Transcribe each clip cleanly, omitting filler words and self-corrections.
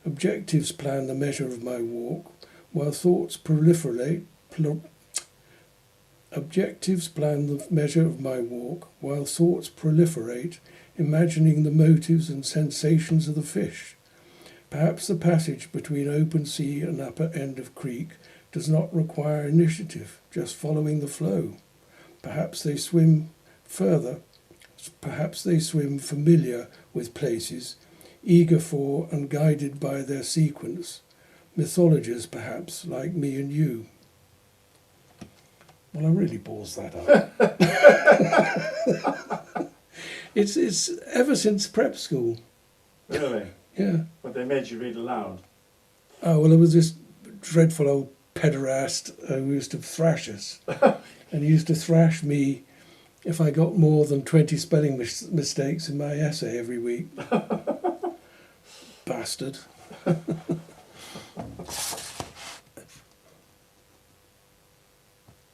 Objectives plan the measure of my walk, while thoughts proliferate. Objectives plan the measure of my walk, while thoughts proliferate, imagining the motives and sensations of the fish. Perhaps the passage between open sea and upper end of creek does not require initiative, just following the flow. Perhaps they swim further. Perhaps they swim familiar with places, eager for and guided by their sequence. Mythologies, perhaps, like me and you. Well, I really balls that up. It's ever since prep school. Really? Yeah. But they made you read aloud. Oh, well, it was this dreadful old pederast who used to thrash us. And he used to thrash me if I got more than 20 spelling mistakes in my essay every week. Bastard.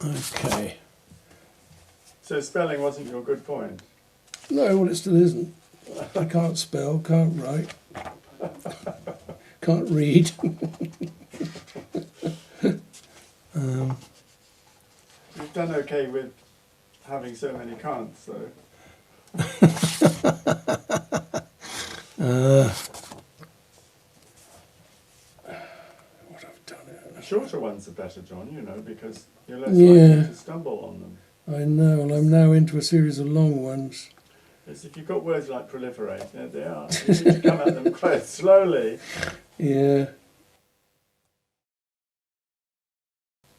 Okay. So spelling wasn't your good point? No, well, it still isn't. I can't spell, can't write, can't read. You've done okay with having so many can'ts, though. What I've done it. Shorter ones are better, John, you know, because you're less Yeah. likely to stumble on them. I know, and I'm now into a series of long ones. It's if you've got words like proliferate, there they are. You need to come at them quite slowly. Yeah.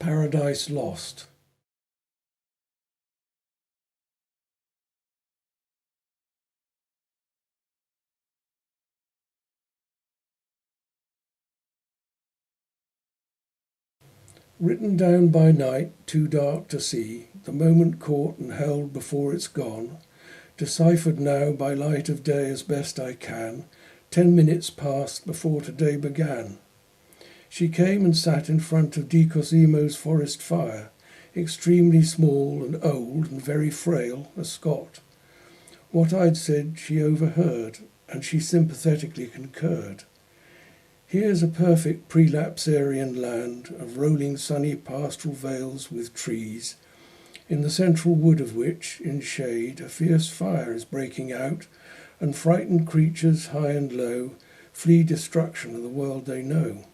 Paradise Lost. Written down by night, too dark to see, the moment caught and held before it's gone, deciphered now by light of day as best I can, 10 minutes passed before today began. She came and sat in front of Di Cosimo's forest fire, extremely small and old and very frail, a Scot. What I'd said she overheard, and she sympathetically concurred. Here's a perfect prelapsarian land of rolling sunny pastoral vales with trees, in the central wood of which, in shade, a fierce fire is breaking out, and frightened creatures high and low flee destruction of the world they know.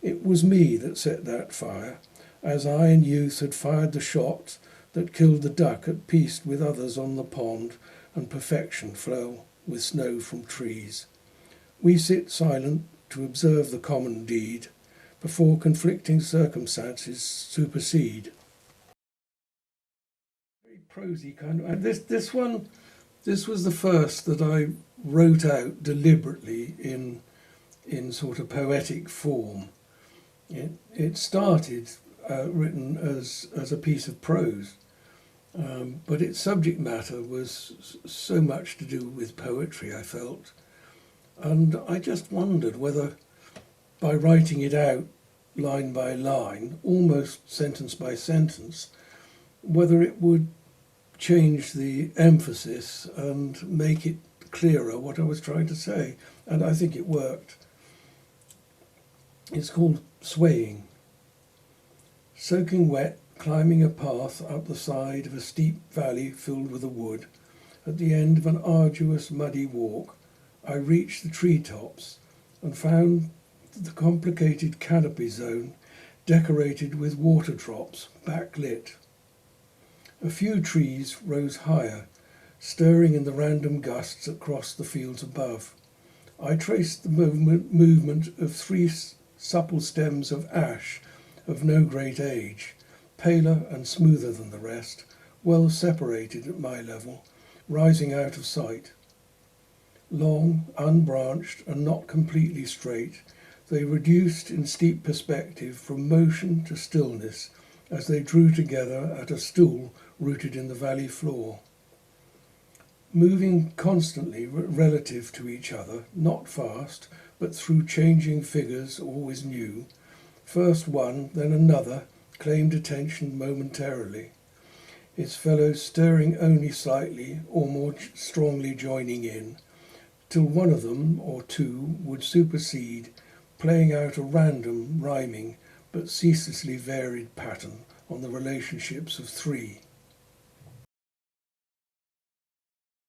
It was me that set that fire, as I in youth had fired the shot that killed the duck at peace with others on the pond, and perfection fell with snow from trees. We sit silent to observe the common deed, before conflicting circumstances supersede. Very prosy kind of. This was the first that I wrote out deliberately in sort of poetic form. It started written as a piece of prose, but its subject matter was so much to do with poetry, I felt. And I just wondered whether, by writing it out line by line, almost sentence by sentence, whether it would change the emphasis and make it clearer what I was trying to say. And I think it worked. It's called Swaying. Soaking wet, climbing a path up the side of a steep valley filled with a wood, at the end of an arduous muddy walk, I reached the treetops and found the complicated canopy zone decorated with water drops, backlit. A few trees rose higher, stirring in the random gusts that crossed the fields above. I traced the movement of 3 supple stems of ash of no great age, paler and smoother than the rest, well separated at my level, rising out of sight. Long, unbranched, and not completely straight, they reduced in steep perspective from motion to stillness as they drew together at a stool rooted in the valley floor. Moving constantly relative to each other, not fast, but through changing figures always new, first one, then another, claimed attention momentarily, its fellows stirring only slightly or more strongly joining in, till one of them or two would supersede, playing out a random, rhyming, but ceaselessly varied pattern on the relationships of three.